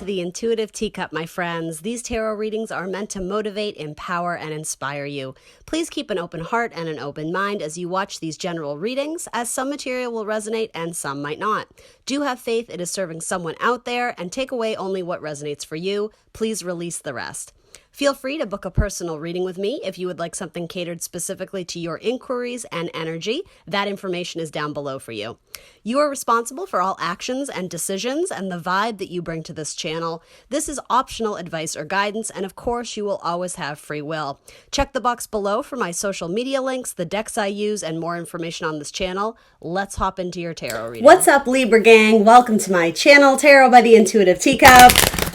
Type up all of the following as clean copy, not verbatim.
to the Intuitive Teacup, my friends. These tarot readings are meant to motivate, empower, and inspire you. Please keep an open heart and an open mind as you watch these general readings, as some material will resonate and some might not. Do have faith it is serving someone out there, and take away only what resonates for you. Please release the rest. Feel free to book a personal reading with me if you would like something catered specifically to your inquiries and energy. That information is down below for you. You are responsible for all actions and decisions and the vibe that you bring to this channel. This is optional advice or guidance, and of course, you will always have free will. Check the box below for my social media links, the decks I use, and more information on this channel. Let's hop into your tarot reading. What's up, Libra gang? Welcome to my channel, Tarot by the Intuitive Teacup.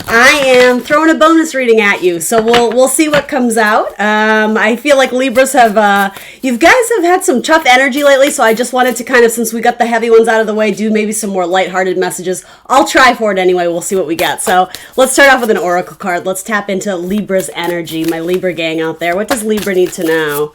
I am throwing a bonus reading at you, so we'll see what comes out. I feel like Libras have, you guys have had some tough energy lately, so I just wanted to kind of, since we got the heavy ones out of the way, do maybe some more lighthearted messages. I'll try for it anyway. We'll see what we get. So let's start off with an oracle card. Let's tap into Libra's energy, my Libra gang out there. What does Libra need to know?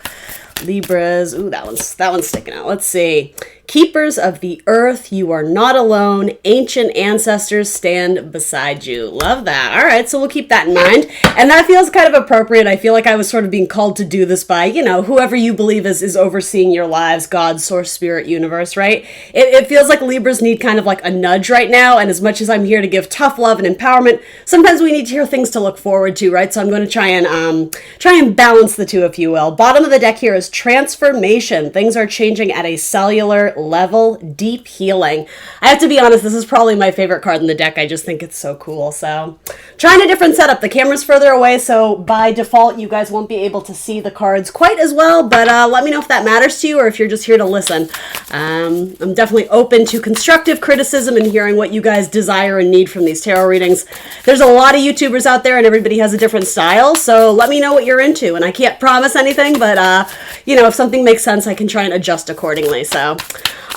Libras, ooh, that one's sticking out. Let's see. Keepers of the earth, you are not alone. Ancient ancestors stand beside you. Love that. All right, so we'll keep that in mind. And that feels kind of appropriate. I feel like I was sort of being called to do this by, you know, whoever you believe is overseeing your lives, God, source, spirit, universe, right? It feels like Libras need kind of like a nudge right now. And as much as I'm here to give tough love and empowerment, sometimes we need to hear things to look forward to, right? So I'm going to try and balance the two, if you will. Bottom of the deck here is transformation. Things are changing at a cellular level. Deep healing. I have to be honest, this is probably my favorite card in the deck. I just think it's so cool. So trying a different setup. The camera's further away, so by default you guys won't be able to see the cards quite as well, but let me know if that matters to you or if you're just here to listen. I'm definitely open to constructive criticism and hearing what you guys desire and need from these tarot readings. There's a lot of YouTubers out there and everybody has a different style, so let me know what you're into. And I can't promise anything, but you know, if something makes sense, I can try and adjust accordingly. So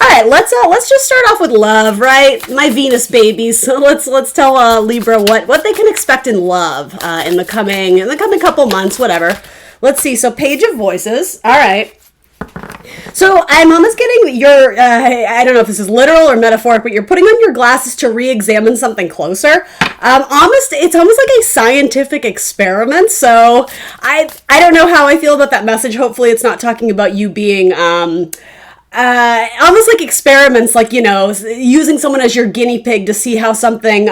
all right, let's just start off with love, right? My Venus babies. So let's tell Libra what they can expect in love in the coming couple months, whatever. Let's see. So Page of Voices. All right. So I'm almost getting your, I don't know if this is literal or metaphoric, but you're putting on your glasses to re-examine something closer. It's almost like a scientific experiment. So I don't know how I feel about that message. Hopefully it's not talking about you being, almost like experiments, like, you know, using someone as your guinea pig to see how something,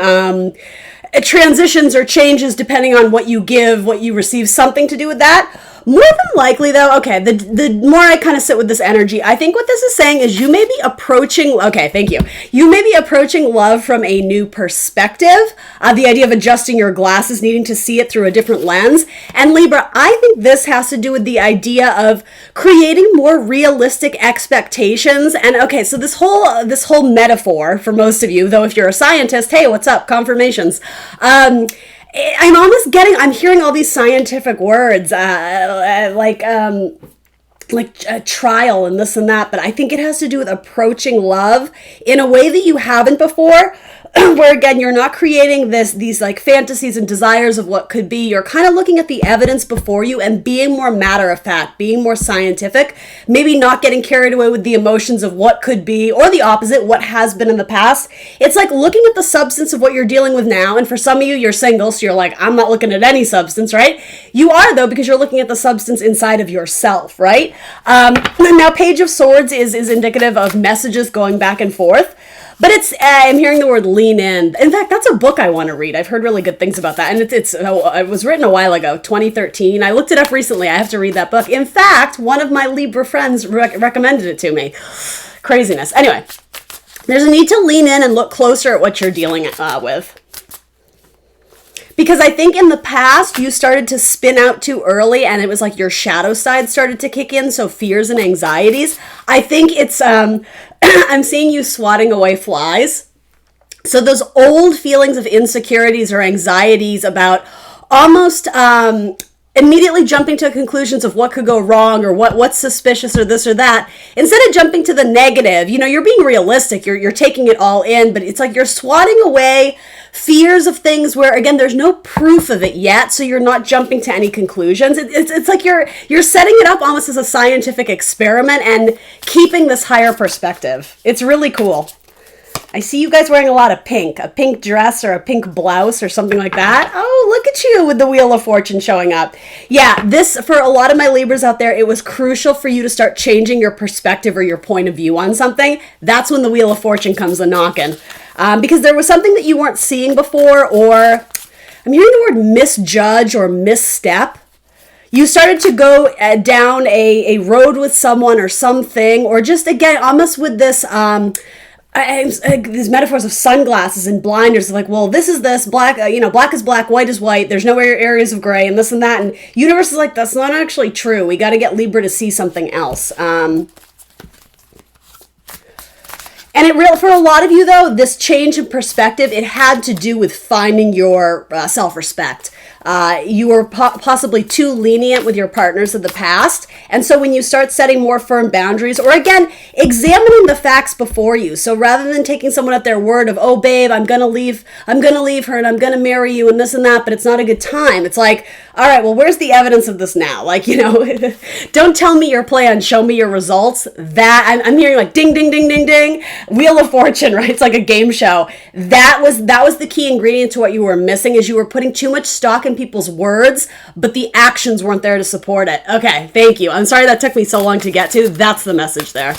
transitions or changes depending on what you give, what you receive, something to do with that. More than likely, though, okay, the more I kind of sit with this energy, I think what this is saying is you may be approaching, okay, thank you. You may be approaching love from a new perspective. The idea of adjusting your glasses, needing to see it through a different lens. And Libra, I think this has to do with the idea of creating more realistic expectations. And okay, so this whole metaphor for most of you, though if you're a scientist, hey, what's up, confirmations. I'm hearing all these scientific words, like trial and this and that, but I think it has to do with approaching love in a way that you haven't before, where again, you're not creating these like fantasies and desires of what could be. You're kind of looking at the evidence before you and being more matter of fact, being more scientific, maybe not getting carried away with the emotions of what could be, or the opposite, what has been in the past. It's like looking at the substance of what you're dealing with now. And for some of you, you're single, so you're like, I'm not looking at any substance, right? You are, though, because you're looking at the substance inside of yourself, right? Now, Page of Swords is indicative of messages going back and forth. But I'm hearing the word lean in. In fact, that's a book I want to read. I've heard really good things about that. And it was written a while ago, 2013. I looked it up recently. I have to read that book. In fact, one of my Libra friends recommended it to me. Craziness. Anyway, there's a need to lean in and look closer at what you're dealing with. Because I think in the past, you started to spin out too early and it was like your shadow side started to kick in. So fears and anxieties. I think it's, I'm seeing you swatting away flies. So those old feelings of insecurities or anxieties about almost immediately jumping to conclusions of what could go wrong or what's suspicious or this or that, instead of jumping to the negative, you know, you're being realistic, you're taking it all in, but it's like you're swatting away fears of things where, again, there's no proof of it yet, so you're not jumping to any conclusions. It's like you're setting it up almost as a scientific experiment and keeping this higher perspective. It's really cool. I see you guys wearing a lot of pink, a pink dress or a pink blouse or something like that. Oh, look at you with the Wheel of Fortune showing up. Yeah, this, for a lot of my Libras out there, it was crucial for you to start changing your perspective or your point of view on something. That's when the Wheel of Fortune comes a-knocking. Because there was something that you weren't seeing before, or I'm hearing the word misjudge or misstep. You started to go down a road with someone or something, or just, again, almost with this... these metaphors of sunglasses and blinders, like, well, this is this, black, black is black, white is white, there's no areas of gray, and this and that, and universe is like, that's not actually true. We got to get Libra to see something else. And for a lot of you, though, this change in perspective, it had to do with finding your self-respect. You were possibly too lenient with your partners of the past. And so when you start setting more firm boundaries, or again, examining the facts before you. So rather than taking someone at their word of, oh, babe, I'm going to leave her and I'm going to marry you and this and that, but it's not a good time. It's like, all right, well, where's the evidence of this now? Like, don't tell me your plan, show me your results. That I'm hearing like ding, ding, ding, ding, ding. Wheel of Fortune, right? It's like a game show. That was the key ingredient to what you were missing, is you were putting too much stock in people's words, but the actions weren't there to support it. Okay, thank you. I'm sorry that took me so long to get to. That's the message there.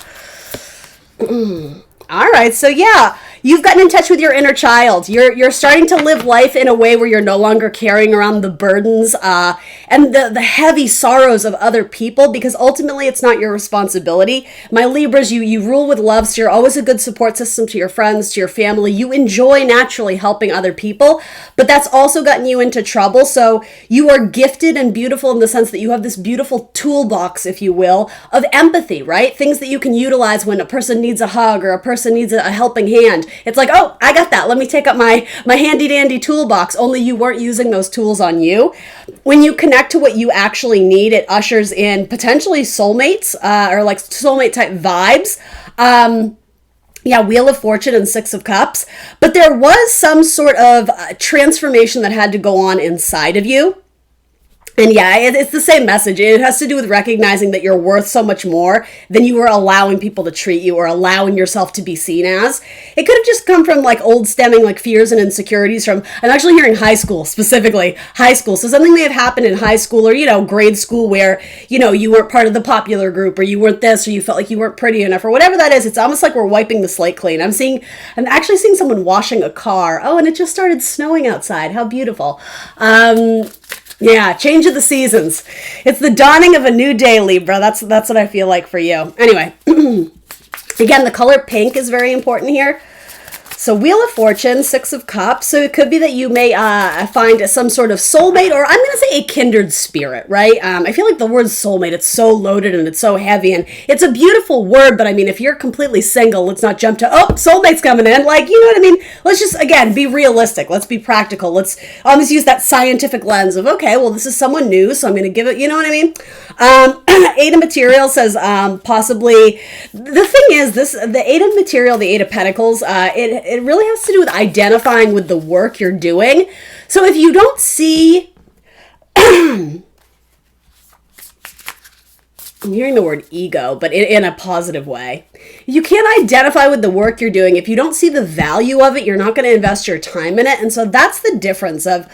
All right, so yeah, you've gotten in touch with your inner child. You're starting to live life in a way where you're no longer carrying around the burdens and the heavy sorrows of other people, because ultimately it's not your responsibility. My Libras, you rule with love, so you're always a good support system to your friends, to your family. You enjoy naturally helping other people, but that's also gotten you into trouble. So you are gifted and beautiful in the sense that you have this beautiful toolbox, if you will, of empathy, right? Things that you can utilize when a person needs a hug or a person needs a helping hand. It's like, oh, I got that. Let me take up my handy dandy toolbox. Only you weren't using those tools on you. When you connect to what you actually need, it ushers in potentially soulmates or like soulmate type vibes. Yeah, Wheel of Fortune and Six of Cups. But there was some sort of transformation that had to go on inside of you. And yeah, it's the same message. It has to do with recognizing that you're worth so much more than you were allowing people to treat you or allowing yourself to be seen as. It could have just come from like old stemming like fears and insecurities from, I'm actually hearing high school, specifically high school. So something may have happened in high school or, grade school where, you weren't part of the popular group, or you weren't this, or you felt like you weren't pretty enough, or whatever that is. It's almost like we're wiping the slate clean. I'm actually seeing someone washing a car. Oh, and it just started snowing outside. How beautiful. Yeah, change of the seasons. It's the dawning of a new day, Libra. That's what I feel like for you. Anyway, again, the color pink is very important here. So Wheel of Fortune, Six of Cups. So it could be that you may find some sort of soulmate, or I'm going to say a kindred spirit, right? I feel like the word soulmate, it's so loaded and it's so heavy, and it's a beautiful word, but I mean, if you're completely single, let's not jump to, oh, soulmate's coming in. Like, you know what I mean? Let's just, again, be realistic. Let's be practical. Let's almost use that scientific lens of, okay, well, this is someone new, so I'm going to give it, you know what I mean? Eight of Material says possibly, the thing is, the Eight of Material, the Eight of Pentacles, it really has to do with identifying with the work you're doing. So if you don't see, I'm hearing the word ego, but in a positive way. You can't identify with the work you're doing. If you don't see the value of it, you're not going to invest your time in it. And so that's the difference of,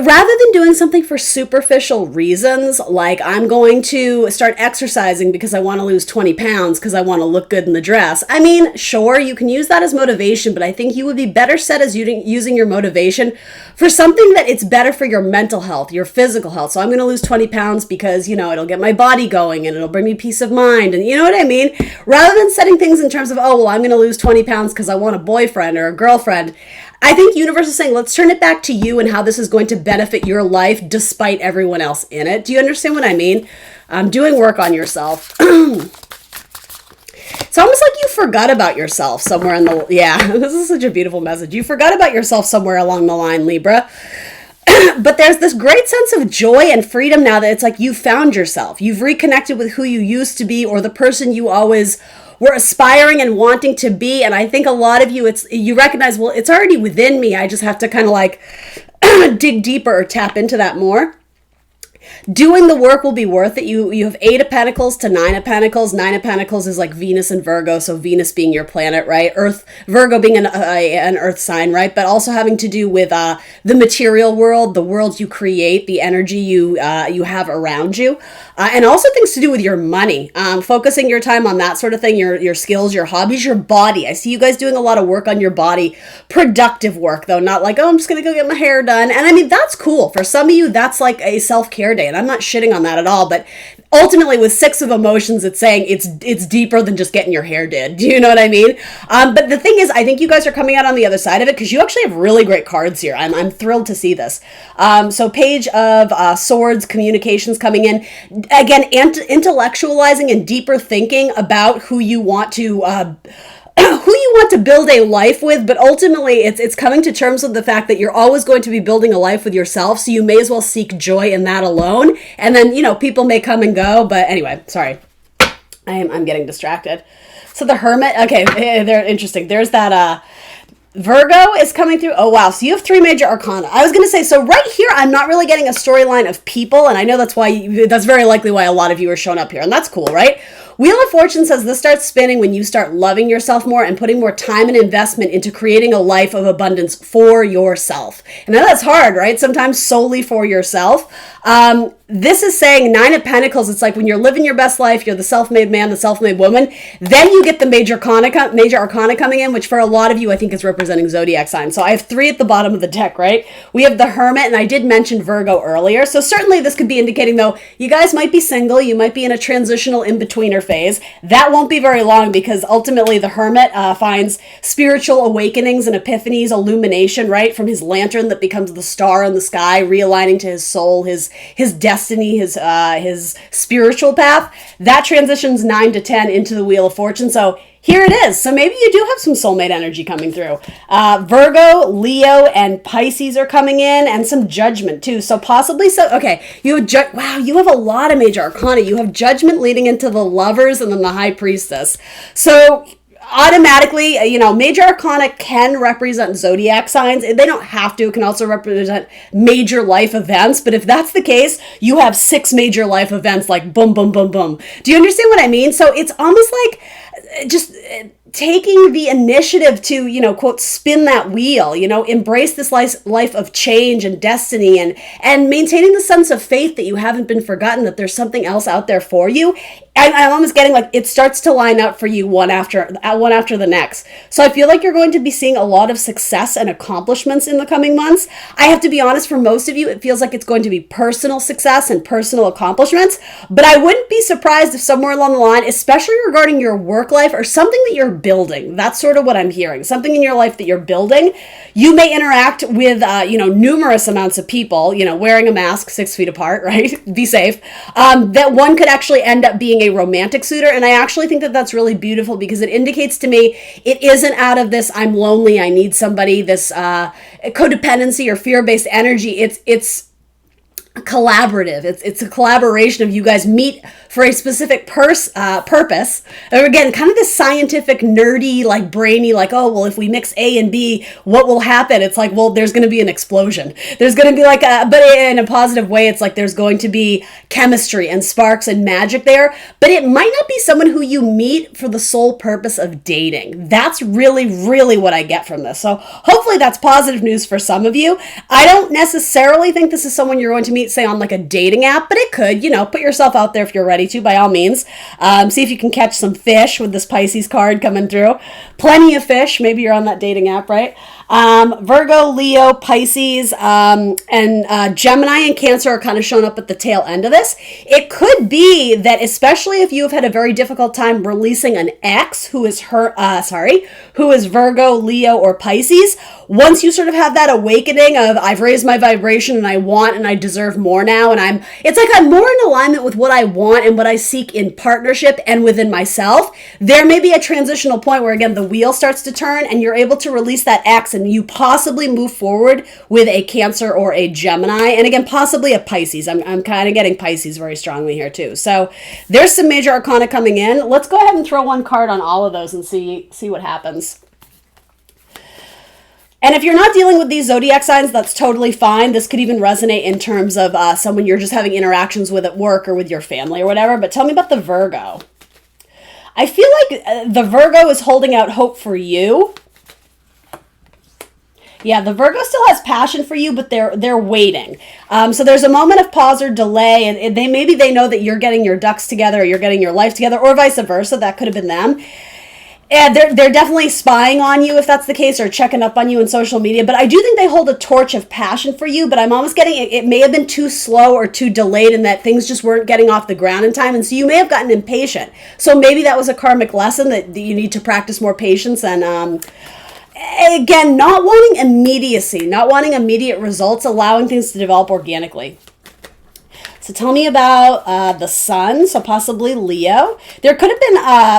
rather than doing something for superficial reasons, like I'm going to start exercising because I want to lose 20 pounds because I want to look good in the dress. I mean, sure, you can use that as motivation, but I think you would be better set as using your motivation for something that it's better for your mental health, your physical health. So I'm going to lose 20 pounds because, it'll get my body going and it'll bring me peace of mind. And you know what I mean? Rather than setting things in terms of, oh, well, I'm going to lose 20 pounds because I want a boyfriend or a girlfriend. I think universe is saying, let's turn it back to you and how this is going to benefit your life despite everyone else in it. Do you understand what I mean? Doing work on yourself. It's almost like you forgot about yourself somewhere this is such a beautiful message. You forgot about yourself somewhere along the line, Libra. But there's this great sense of joy and freedom now that it's like you found yourself. You've reconnected with who you used to be, or the person you always were aspiring and wanting to be. And I think a lot of you recognize, well, it's already within me. I just have to kind of like dig deeper or tap into that more. doing the work will be worth it. You have 8 of Pentacles to 9 of Pentacles. 9 of Pentacles is like Venus and Virgo, so Venus being your planet, right? Earth, Virgo being an Earth sign, right? But also having to do with the material world, the world you create, the energy you have around you, and also things to do with your money. Focusing your time on that sort of thing, your skills, your hobbies, your body. I see you guys doing a lot of work on your body, productive work though, not like, oh, I'm just gonna go get my hair done. And I mean, that's cool. For some of you, that's like a self-care day, and I'm not shitting on that at all, but ultimately with 6 of emotions, it's saying it's deeper than just getting your hair did. Do you know what I mean? But the thing is, I think you guys are coming out on the other side of it because you actually have really great cards here. I'm thrilled to see this. So Page of Swords, communications coming in. Again, intellectualizing and deeper thinking about who you want to build a life with, but ultimately it's coming to terms with the fact that you're always going to be building a life with yourself, so you may as well seek joy in that alone. And then, people may come and go, but anyway, sorry. I'm getting distracted. So the Hermit, okay, they're interesting. There's that Virgo is coming through. Oh, wow. So you have 3 major arcana. I was going to say, so right here, I'm not really getting a storyline of people. And I know that's very likely why a lot of you are showing up here. And that's cool, right? Wheel of Fortune says this starts spinning when you start loving yourself more and putting more time and investment into creating a life of abundance for yourself. And that's hard, right? Sometimes solely for yourself. This is saying 9 of Pentacles. It's like when you're living your best life, you're the self-made man, the self-made woman. Then you get the major arcana coming in, which for a lot of you, I think is representing zodiac signs. So I have 3 at the bottom of the deck, right? We have the Hermit, and I did mention Virgo earlier. So certainly this could be indicating, though, you guys might be single. You might be in a transitional in-betweener phase. That won't be very long because ultimately the Hermit finds spiritual awakenings and epiphanies, illumination, right? From his lantern that becomes the star in the sky, realigning to his soul, his destiny, his spiritual path. That transitions 9 to 10 into the Wheel of Fortune. So here it is. So maybe you do have some soulmate energy coming through. Virgo, Leo, and Pisces are coming in, and some Judgment too. So possibly, okay, you have wow, you have a lot of major arcana. You have Judgment leading into the Lovers and then the High Priestess. So automatically, major arcana can represent zodiac signs. They don't have to. It can also represent major life events. But if that's the case, you have 6 major life events, like boom, boom, boom, boom. Do you understand what I mean? So it's almost like just taking the initiative to, quote, spin that wheel, embrace this life of change and destiny, and maintaining the sense of faith that you haven't been forgotten, that there's something else out there for you. I'm almost getting like it starts to line up for you one after the next. So I feel like you're going to be seeing a lot of success and accomplishments in the coming months. I have to be honest, for most of you, it feels like it's going to be personal success and personal accomplishments. But I wouldn't be surprised if somewhere along the line, especially regarding your work life or something that you're building, that's sort of what I'm hearing, something in your life that you're building, you may interact with, numerous amounts of people, wearing a mask 6 feet apart, right? Be safe. That one could actually end up being a romantic suitor. And I actually think that that's really beautiful because it indicates to me it isn't out of this I'm lonely, I need somebody, this codependency or fear-based energy. It's collaborative. It's a collaboration of you guys meet for a specific purpose. And again, kind of this scientific, nerdy, like brainy, like, oh, well, if we mix A and B, what will happen? It's like, well, there's going to be an explosion. There's going to be like but in a positive way, it's like there's going to be chemistry and sparks and magic there. But it might not be someone who you meet for the sole purpose of dating. That's really, really what I get from this. So hopefully that's positive news for some of you. I don't necessarily think this is someone you're going to meet, say, on like a dating app, but it could, put yourself out there if you're ready to, by all means. See if you can catch some fish with this Pisces card coming through. Plenty of fish. Maybe you're on that dating app, right? Virgo, Leo, Pisces, and Gemini and Cancer are kind of showing up at the tail end of this. It could be that, especially if you have had a very difficult time releasing an ex who is Virgo, Leo, or Pisces, once you sort of have that awakening of I've raised my vibration and I want and I deserve more now, and it's like I'm more in alignment with what I want and what I seek in partnership and within myself, there may be a transitional point where, again, the wheel starts to turn and you're able to release that ex and you possibly move forward with a Cancer or a Gemini, and again, possibly a Pisces. I'm kind of getting Pisces very strongly here too. So there's some major arcana coming in. Let's go ahead and throw one card on all of those and see what happens. And if you're not dealing with these zodiac signs, that's totally fine. This could even resonate in terms of someone you're just having interactions with at work or with your family or whatever. But tell me about the Virgo. I feel like the Virgo is holding out hope for you. Yeah, the Virgo still has passion for you, but they're waiting. So there's a moment of pause or delay, and maybe they know that you're getting your ducks together, or you're getting your life together, or vice versa. That could have been them. And they're definitely spying on you if that's the case, or checking up on you in social media. But I do think they hold a torch of passion for you, but I'm almost getting it may have been too slow or too delayed in that things just weren't getting off the ground in time. And so you may have gotten impatient. So maybe that was a karmic lesson that you need to practice more patience. And again, not wanting immediacy, not wanting immediate results, allowing things to develop organically. So tell me about the Sun, so possibly Leo. There could have been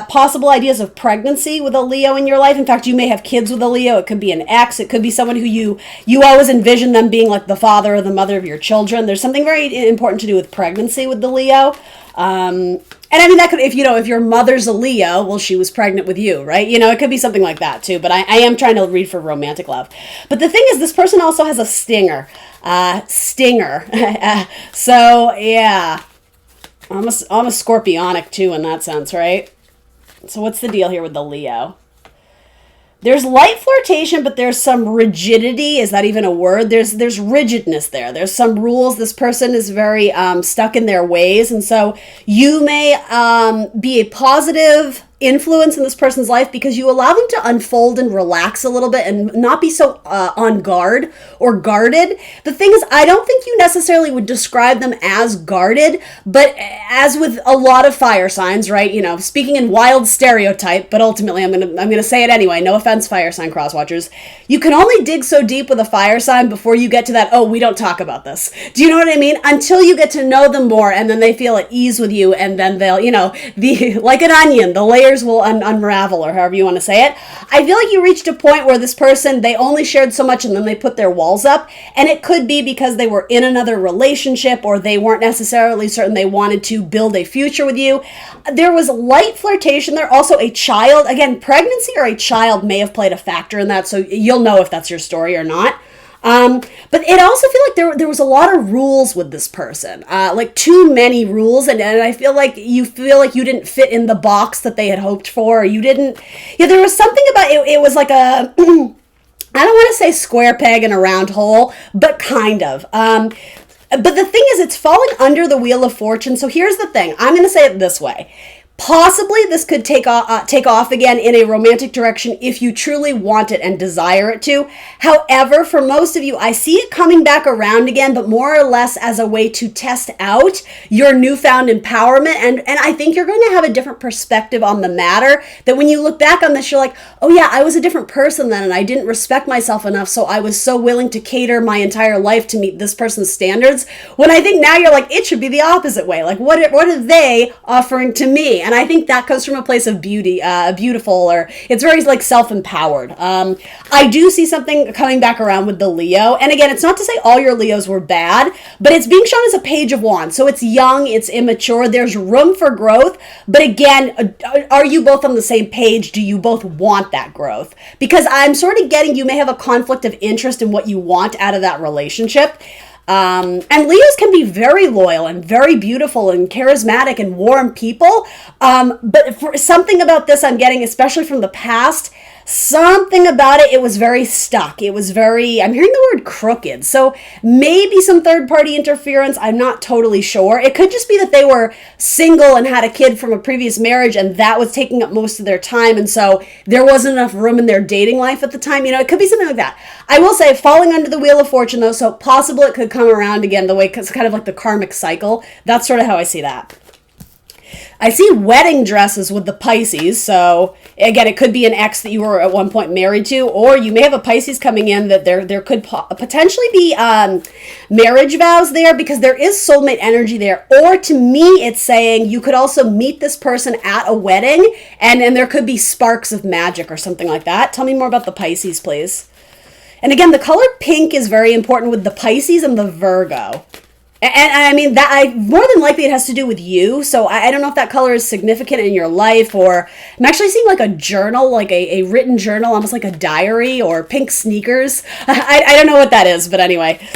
possible ideas of pregnancy with a Leo in your life. In fact, you may have kids with a Leo. It could be an ex. It could be someone who you always envision them being like the father or the mother of your children. There's something very important to do with pregnancy with the Leo. And I mean, that could, if your mother's a Leo, well, she was pregnant with you, right? It could be something like that too, but I am trying to read for romantic love. But the thing is, this person also has a stinger. So yeah, almost scorpionic too in that sense, right? So what's the deal here with the Leo? There's light flirtation, but there's some rigidity. Is that even a word? There's rigidness there. There's some rules. This person is very stuck in their ways. And so you may be a positive influence in this person's life because you allow them to unfold and relax a little bit and not be so on guard or guarded. The thing is, I don't think you necessarily would describe them as guarded, but as with a lot of fire signs, right? Speaking in wild stereotype, but ultimately I'm gonna say it anyway. No offense, fire sign crosswatchers. You can only dig so deep with a fire sign before you get to that, oh, we don't talk about this. Do you know what I mean? Until you get to know them more, and then they feel at ease with you, and then they'll, like an onion, the layers will unravel, or however you want to say it. I feel like you reached a point where this person, they only shared so much and then they put their walls up, and it could be because they were in another relationship or they weren't necessarily certain they wanted to build a future with you. There was light flirtation there. Also a child, again, pregnancy or a child may have played a factor in that, so you'll know if that's your story or not. But it also feel like there was a lot of rules with this person, like too many rules. And I feel like you didn't fit in the box that they had hoped for, or you didn't, there was something about it. It was like a, I don't want to say square peg in a round hole, but kind of. But the thing is, it's falling under the wheel of fortune. So here's the thing. I'm going to say it this way. Possibly this could take off again in a romantic direction if you truly want it and desire it to. However, for most of you, I see it coming back around again, but more or less as a way to test out your newfound empowerment. And I think you're going to have a different perspective on the matter, that when you look back on this, you're like, oh yeah, I was a different person then, and I didn't respect myself enough, so I was so willing to cater my entire life to meet this person's standards. When I think now you're like, it should be the opposite way. Like, what are they offering to me? And I think that comes from a place of beauty, beautiful, or it's very like self-empowered. I do see something coming back around with the Leo. And again, it's not to say all your Leos were bad, but it's being shown as a page of wands. So it's young, it's immature, there's room for growth. But again, are you both on the same page? Do you both want that growth? Because I'm sort of getting, you may have a conflict of interest in what you want out of that relationship. And Leos can be very loyal and very beautiful and charismatic and warm people. But for something about this I'm getting, especially from the past, something about it was very stuck. It was very, I'm hearing the word crooked. So maybe some third-party interference. I'm not totally sure. It could just be that they were single and had a kid from a previous marriage, and that was taking up most of their time. And so there wasn't enough room in their dating life at the time. It could be something like that. I will say, falling under the wheel of fortune, though, so possible it could come around again the way, it's kind of like the karmic cycle. That's sort of how I see that. I see wedding dresses with the Pisces. So again, it could be an ex that you were at one point married to, or you may have a Pisces coming in that there could potentially be marriage vows there, because there is soulmate energy there. Or to me, it's saying you could also meet this person at a wedding, and there could be sparks of magic or something like that. Tell me more about the Pisces, please. And again, the color pink is very important with the Pisces and the Virgo. And I mean, that more than likely it has to do with you. So I don't know if that color is significant in your life, or I'm actually seeing like a journal, like a written journal, almost like a diary, or pink sneakers. I don't know what that is, but anyway,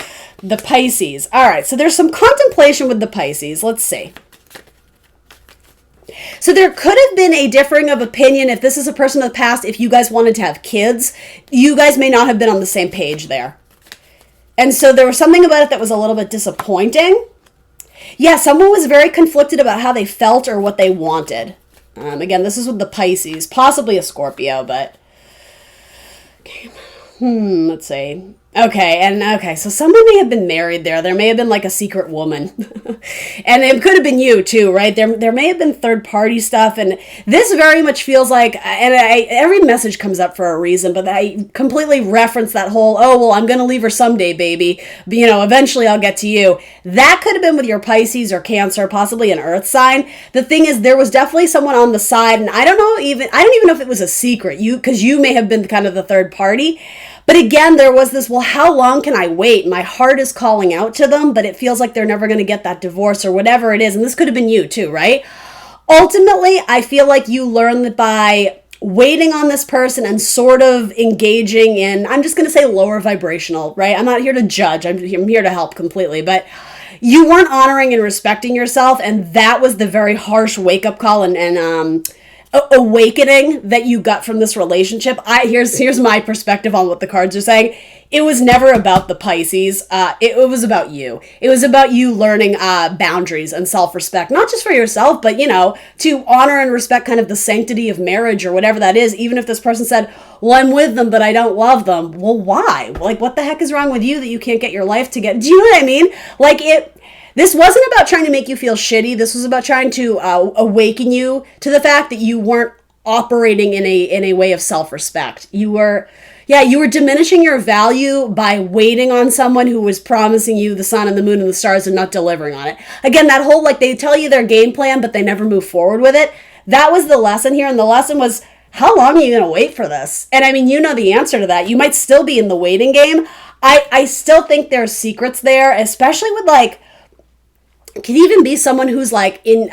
the Pisces. All right, so there's some contemplation with the Pisces. Let's see. So there could have been a differing of opinion if this is a person of the past. If you guys wanted to have kids, you guys may not have been on the same page there. And so there was something about it that was a little bit disappointing. Yeah, someone was very conflicted about how they felt or what they wanted. Again, this is with the Pisces, possibly a Scorpio, but... Okay. Let's see. Okay, so someone may have been married there. There may have been like a secret woman. And it could have been you too, right? There may have been third party stuff, and this very much feels like, and every message comes up for a reason, but I completely reference that whole, oh, well, I'm going to leave her someday, baby. But, eventually I'll get to you. That could have been with your Pisces or Cancer, possibly an earth sign. The thing is, there was definitely someone on the side, and I don't even know if it was a secret, because you may have been kind of the third party. But again, there was this, well, how long can I wait? My heart is calling out to them, but it feels like they're never going to get that divorce or whatever it is. And this could have been you too, right? Ultimately, I feel like you learn that by waiting on this person and sort of engaging in, I'm just going to say lower vibrational, right? I'm not here to judge. I'm here to help completely. But you weren't honoring and respecting yourself. And that was the very harsh wake-up call and awakening that you got from this relationship. Here's my perspective on what the cards are saying. It was never about the Pisces. It was about you. It was about you learning boundaries and self-respect, not just for yourself, but to honor and respect kind of the sanctity of marriage or whatever that is. Even if this person said, well, I'm with them, but I don't love them. Well, why? Like, what the heck is wrong with you that you can't get your life together? Do you know what I mean? Like, this wasn't about trying to make you feel shitty. This was about trying to awaken you to the fact that you weren't operating in a way of self-respect. You were diminishing your value by waiting on someone who was promising you the sun and the moon and the stars and not delivering on it. Again, that whole, like, they tell you their game plan, but they never move forward with it. That was the lesson here. And the lesson was, how long are you going to wait for this? And I mean, you know the answer to that. You might still be in the waiting game. I still think there's secrets there, especially with, like, could even be someone who's like in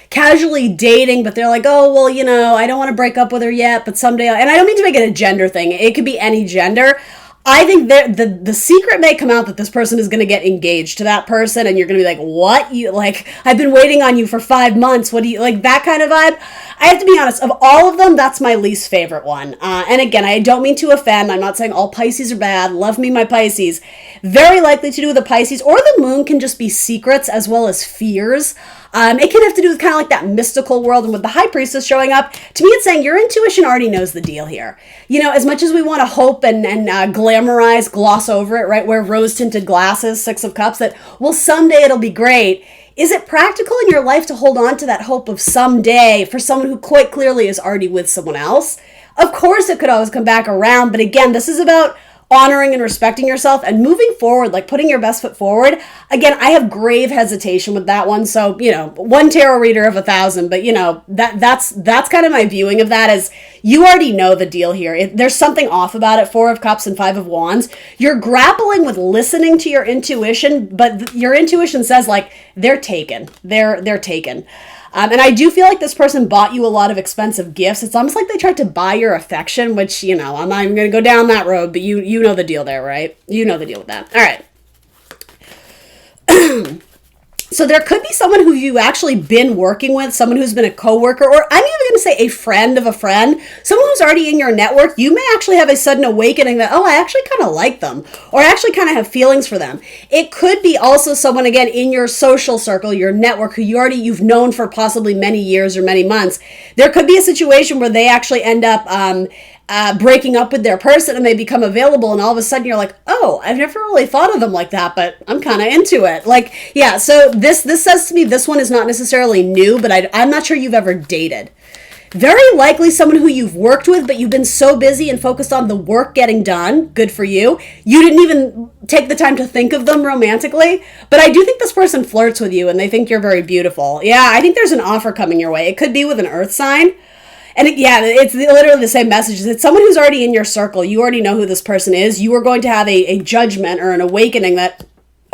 casually dating, but they're like, oh, well, I don't want to break up with her yet, but someday, and I don't mean to make it a gender thing. It could be any gender. I think the secret may come out that this person is going to get engaged to that person, and you're going to be like, what? I've been waiting on you for 5 months. What do you, like, that kind of vibe? I have to be honest, of all of them, that's my least favorite one. And again, I don't mean to offend. I'm not saying all Pisces are bad. Love me, my Pisces. Very likely to do with the Pisces, or the moon can just be secrets as well as fears. It can have to do with kind of like that mystical world, and with the High Priestess showing up, to me it's saying your intuition already knows the deal here. As much as we want to hope and glamorize, gloss over it, right, wear rose-tinted glasses, 6 of Cups, that, well, someday it'll be great. Is it practical in your life to hold on to that hope of someday for someone who quite clearly is already with someone else? Of course it could always come back around, but again, this is about honoring and respecting yourself and moving forward, like putting your best foot forward. Again, I have grave hesitation with that one. So, one tarot reader of 1,000, but that's kind of my viewing of that, as you already know the deal here. There's something off about it. 4 of Cups and 5 of Wands. You're grappling with listening to your intuition, but your intuition says, like, they're taken. They're taken. And I do feel like this person bought you a lot of expensive gifts. It's almost like they tried to buy your affection, which, I'm not even going to go down that road, but you know the deal there, right? You know the deal with that. All right. So there could be someone who you've actually been working with, someone who's been a coworker, or I'm even going to say a friend of a friend, someone who's already in your network. You may actually have a sudden awakening that, oh, I actually kind of like them, or I actually kind of have feelings for them. It could be also someone, again, in your social circle, your network, who you've known for possibly many years or many months. There could be a situation where they actually end up breaking up with their person and they become available, and all of a sudden you're like, oh, I've never really thought of them like that, but I'm kind of into it. Like, yeah, so this says to me this one is not necessarily new, but I'm not sure you've ever dated. Very likely someone who you've worked with, but you've been so busy and focused on the work getting done. Good for you. You didn't even take the time to think of them romantically, but I do think this person flirts with you and they think you're very beautiful. Yeah, I think there's an offer coming your way. It could be with an earth sign. And it's literally the same message. It's someone who's already in your circle. You already know who this person is. You are going to have a judgment or an awakening that,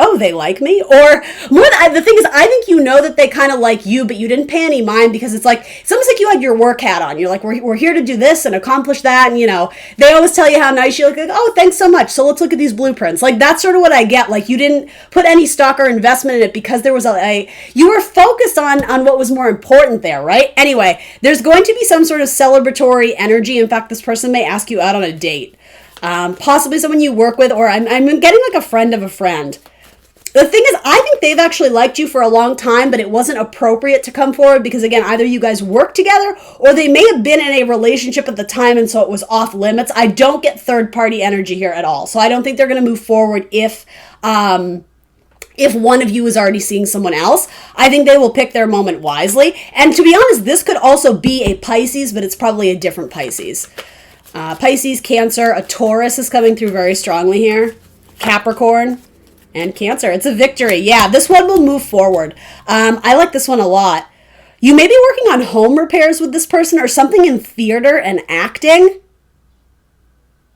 oh, they like me? Or more the thing is, I think you know that they kind of like you, but you didn't pay any mind because it's almost like you had your work hat on. You're like, we're here to do this and accomplish that. And, they always tell you how nice you look. Like, oh, thanks so much. So let's look at these blueprints. Like, that's sort of what I get. Like, you didn't put any stock or investment in it because there was you were focused on what was more important there, right? Anyway, there's going to be some sort of celebratory energy. In fact, this person may ask you out on a date. Possibly someone you work with, or I'm getting like a friend of a friend. The thing is, I think they've actually liked you for a long time, but it wasn't appropriate to come forward because, again, either you guys work together or they may have been in a relationship at the time and so it was off limits. I don't get third-party energy here at all. So I don't think they're going to move forward if one of you is already seeing someone else. I think they will pick their moment wisely. And to be honest, this could also be a Pisces, but it's probably a different Pisces. Pisces, Cancer, a Taurus is coming through very strongly here. Capricorn. And Cancer. It's a victory. Yeah, this one will move forward. I like this one a lot. You may be working on home repairs with this person or something in theater and acting.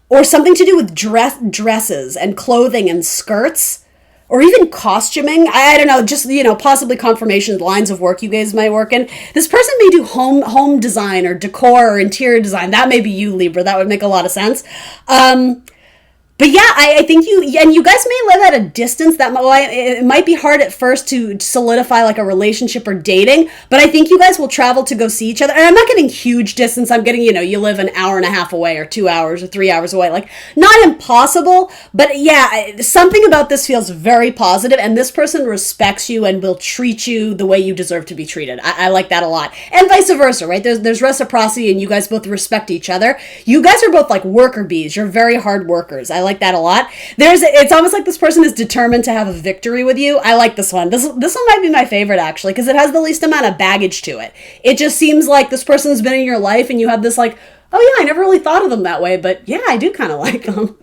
Or something to do with dresses and clothing and skirts. Or even costuming. I don't know, just, possibly confirmation lines of work you guys might work in. This person may do home design or decor or interior design. That may be you, Libra. That would make a lot of sense. But yeah, I think you guys may live at a distance. It might be hard at first to solidify like a relationship or dating, but I think you guys will travel to go see each other. And I'm not getting huge distance. I'm getting, you live an hour and a half away or 2 hours or 3 hours away. Like, not impossible, but yeah, something about this feels very positive, and this person respects you and will treat you the way you deserve to be treated. I like that a lot. And vice versa, right? There's reciprocity and you guys both respect each other. You guys are both like worker bees. You're very hard workers. I like that a lot. It's almost like this person is determined to have a victory with you. I like this one. This one might be my favorite actually because it has the least amount of baggage to it. It just seems like this person's been in your life and you have this like, oh yeah, I never really thought of them that way, but yeah, I do kind of like them.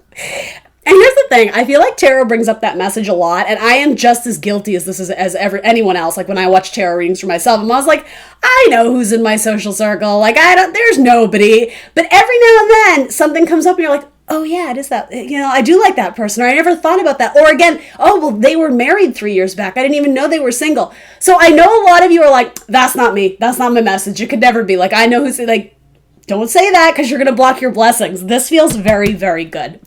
And here's the thing, I feel like tarot brings up that message a lot, and I am just as guilty as anyone else. Like when I watch tarot readings for myself, I was like, I know who's in my social circle. Like there's nobody. But every now and then something comes up and you're like, oh yeah, it is that, I do like that person, or I never thought about that. Or again, oh, well, they were married 3 years back. I didn't even know they were single. So I know a lot of you are like, that's not me. That's not my message. It could never be. Like, I know who's like, don't say that because you're going to block your blessings. This feels very, very good.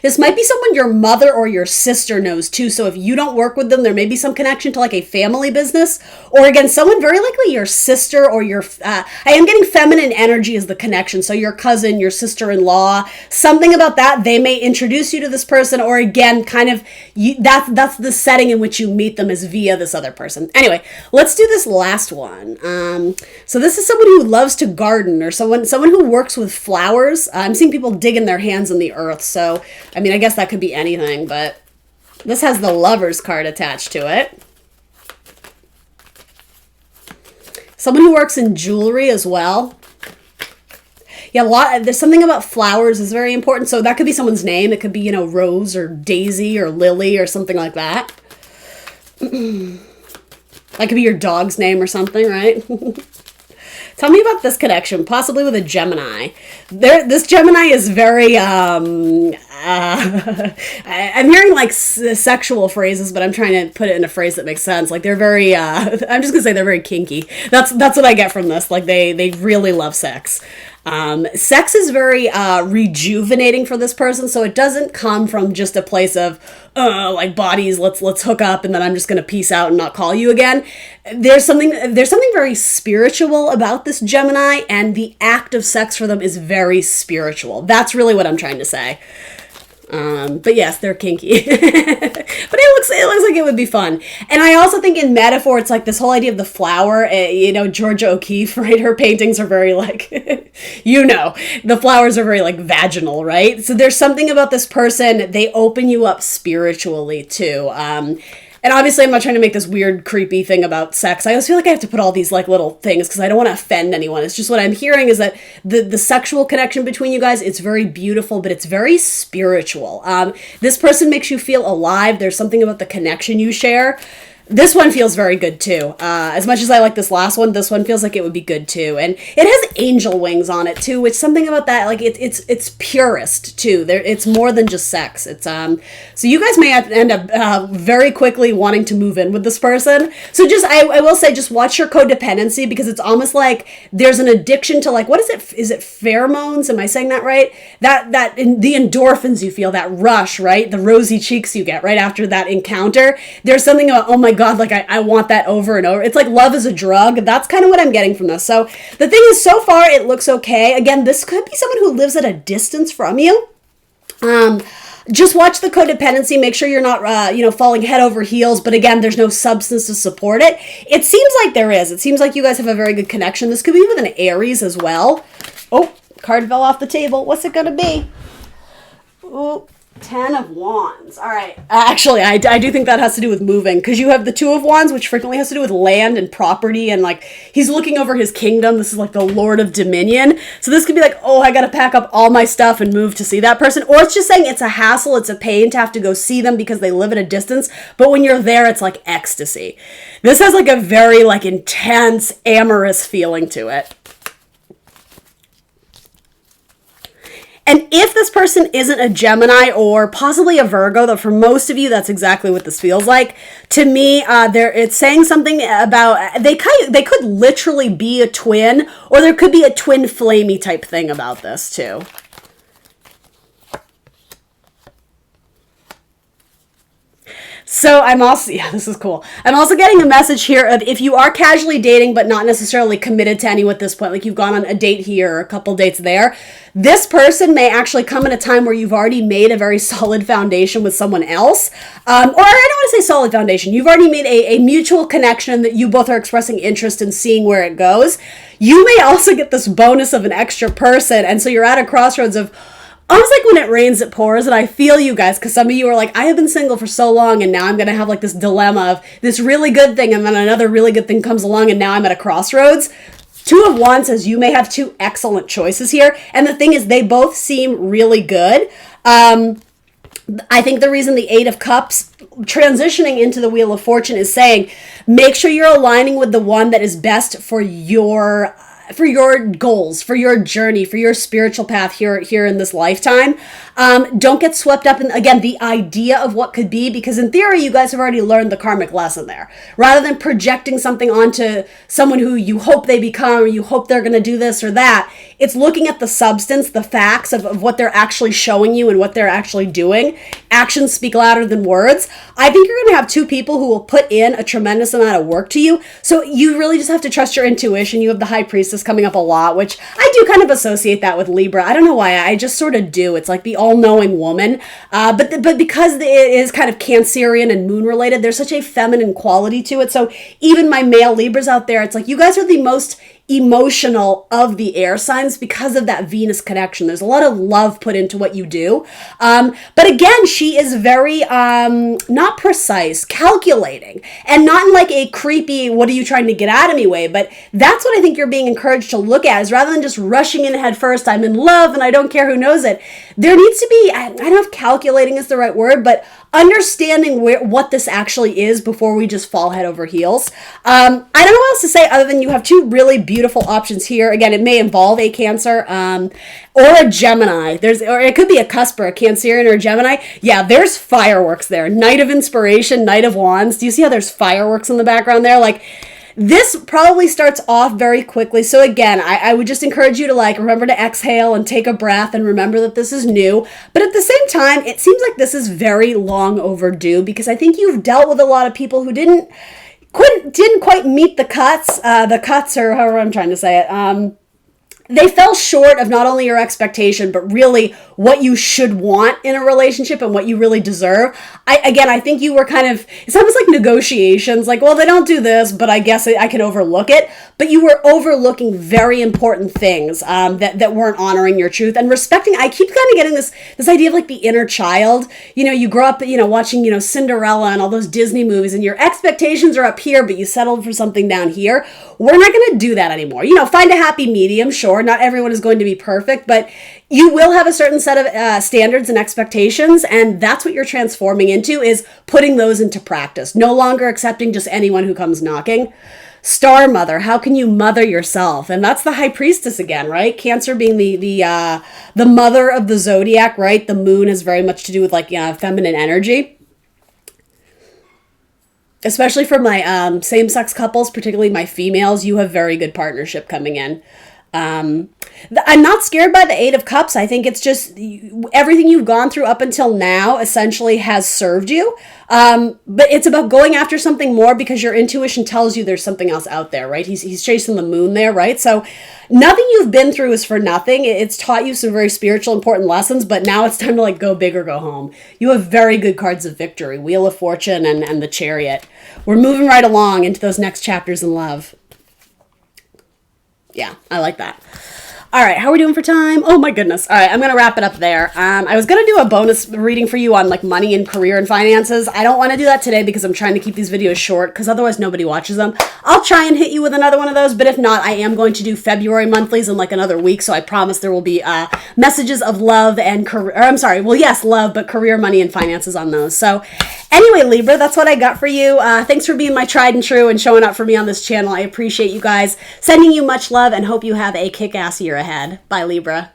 This might be someone your mother or your sister knows too. So if you don't work with them, there may be some connection to like a family business, or again, someone very likely your sister or your, I am getting feminine energy as the connection. So your cousin, your sister-in-law, something about that. They may introduce you to this person, or again, kind of that's the setting in which you meet them is via this other person. Anyway, let's do this last one. So this is someone who loves to garden, or someone who works with flowers. I'm seeing people digging their hands in the earth. So I mean, I guess that could be anything, but this has the Lovers card attached to it. Someone who works in jewelry as well. Yeah, there's something about flowers is very important. So that could be someone's name. It could be, Rose or Daisy or Lily or something like that. That could be your dog's name or something, right? Tell me about this connection, possibly with a Gemini. This Gemini is very, I'm hearing like sexual phrases, but I'm trying to put it in a phrase that makes sense. Like they're very, I'm just gonna say they're very kinky. That's what I get from this. Like they really love sex. Sex is very rejuvenating for this person, so it doesn't come from just a place of like bodies, let's hook up and then I'm just gonna peace out and not call you again. There's something very spiritual about this Gemini, and the act of sex for them is very spiritual. That's really what I'm trying to say. But yes, they're kinky. But it looks like it would be fun. And I also think in metaphor, it's like this whole idea of the flower, Georgia O'Keeffe, right? Her paintings are very like, the flowers are very like vaginal, right? So there's something about this person, they open you up spiritually too. And obviously I'm not trying to make this weird, creepy thing about sex. I always feel like I have to put all these like little things because I don't want to offend anyone. It's just what I'm hearing is that the sexual connection between you guys, it's very beautiful, but it's very spiritual. This person makes you feel alive. There's something about the connection you share. This one feels very good too. As much as I like this last one, this one feels like it would be good too. And it has angel wings on it too, which something about that, like it's purist too. It's more than just sex. It's so you guys may end up very quickly wanting to move in with this person. So just I will say, just watch your codependency, because it's almost like there's an addiction to, like, what is it? Is it pheromones? Am I saying that right? That the endorphins you feel, that rush, right? The rosy cheeks you get right after that encounter. There's something about, oh my God, like I want that over and over. It's like love is a drug. That's kind of what I'm getting from this. So the thing is, so far it looks okay. Again, this could be someone who lives at a distance from you. Just watch the codependency. Make sure you're not, falling head over heels. But again, there's no substance to support it. It seems like there is. It seems like you guys have a very good connection. This could be with an Aries as well. Oh, card fell off the table. What's it going to be? Ooh. 10 of Wands. All right. Actually, I do think that has to do with moving, because you have the 2 of Wands, which frequently has to do with land and property, and like he's looking over his kingdom. This is like the Lord of Dominion. So this could be like, oh, I got to pack up all my stuff and move to see that person. Or it's just saying it's a hassle, it's a pain to have to go see them because they live at a distance. But when you're there, it's like ecstasy. This has like a very like intense, amorous feeling to it. And if this person isn't a Gemini or possibly a Virgo, though for most of you, that's exactly what this feels like. To me, it's saying something about, they could literally be a twin, or there could be a twin flamey type thing about this too. So I'm also, yeah, this is cool. I'm also getting a message here of, if you are casually dating but not necessarily committed to anyone at this point, like you've gone on a date here or a couple dates there, this person may actually come at a time where you've already made a very solid foundation with someone else. Or I don't want to say solid foundation. You've already made a mutual connection that you both are expressing interest in seeing where it goes. You may also get this bonus of an extra person. And so you're at a crossroads of, almost like when it rains, it pours. And I feel you guys, because some of you are like, I have been single for so long, and now I'm going to have like this dilemma of this really good thing, and then another really good thing comes along, and now I'm at a crossroads. 2 of Wands says you may have 2 excellent choices here. And the thing is, they both seem really good. I think the reason the 8 of Cups transitioning into the Wheel of Fortune is saying, make sure you're aligning with the one that is best for your goals, for your journey, for your spiritual path here in this lifetime. Don't get swept up in, again, the idea of what could be, because in theory, you guys have already learned the karmic lesson there. Rather than projecting something onto someone who you hope they become, or you hope they're going to do this or that, it's looking at the substance, the facts of what they're actually showing you and what they're actually doing. Actions speak louder than words. I think you're going to have 2 people who will put in a tremendous amount of work to you. So you really just have to trust your intuition. You have the High Priestess coming up a lot, which I do kind of associate that with Libra. I don't know why, I just sort of do. It's like the all-knowing woman. But because it is kind of Cancerian and moon related, there's such a feminine quality to it. So even my male Libras out there, it's like you guys are the most emotional of the air signs because of that Venus connection. There's a lot of love put into what you do. But again, she is very not precise, calculating, and not in like a creepy, what are you trying to get out of me way, but that's what I think you're being encouraged to look at, is rather than just rushing in head first, I'm in love and I don't care who knows it. There needs to be, I don't know if calculating is the right word, but understanding what this actually is before we just fall head over heels. I don't know what else to say other than you have 2 really beautiful options here. Again, it may involve a Cancer or a Gemini. Or it could be a cusper, a Cancerian or a Gemini. Yeah, there's fireworks there. Knight of Inspiration, Knight of Wands. Do you see how there's fireworks in the background there? Like, this probably starts off very quickly. So again, I would just encourage you to like remember to exhale and take a breath and remember that this is new. But at the same time, it seems like this is very long overdue, because I think you've dealt with a lot of people who didn't quite meet the cuts, or however I'm trying to say it. They fell short of not only your expectation, but really what you should want in a relationship and what you really deserve. I think you were kind of, it's almost like negotiations, like, well, they don't do this, but I guess I can overlook it. But you were overlooking very important things that weren't honoring your truth and respecting. I keep kind of getting this idea of like the inner child. You grow up, watching, Cinderella and all those Disney movies, and your expectations are up here, but you settled for something down here. We're not going to do that anymore. Find a happy medium, sure. sure, not everyone is going to be perfect, but you will have a certain set of standards and expectations, and that's what you're transforming into, is putting those into practice. No longer accepting just anyone who comes knocking. Star mother, how can you mother yourself? And that's the high priestess again, right? Cancer being the mother of the zodiac, right? The moon has very much to do with like feminine energy. Especially for my same-sex couples, particularly my females, you have very good partnership coming in. I'm not scared by the Eight of Cups. I think it's just everything you've gone through up until now essentially has served you. But it's about going after something more because your intuition tells you there's something else out there, right? He's chasing the moon there, right? So nothing you've been through is for nothing. It's taught you some very spiritual, important lessons, but now it's time to like go big or go home. You have very good cards of victory, Wheel of Fortune and the Chariot. We're moving right along into those next chapters in love. Yeah, I like that. All right, how are we doing for time? Oh my goodness. All right, I'm going to wrap it up there. I was going to do a bonus reading for you on like money and career and finances. I don't want to do that today because I'm trying to keep these videos short because otherwise nobody watches them. I'll try and hit you with another one of those, but if not, I am going to do February monthlies in like another week, so I promise there will be messages of love and career, or I'm sorry, well, yes, love, but career, money, and finances on those. So anyway, Libra, that's what I got for you. Thanks for being my tried and true and showing up for me on this channel. I appreciate you guys. Sending you much love and hope you have a kick-ass year ahead. Bye, Libra.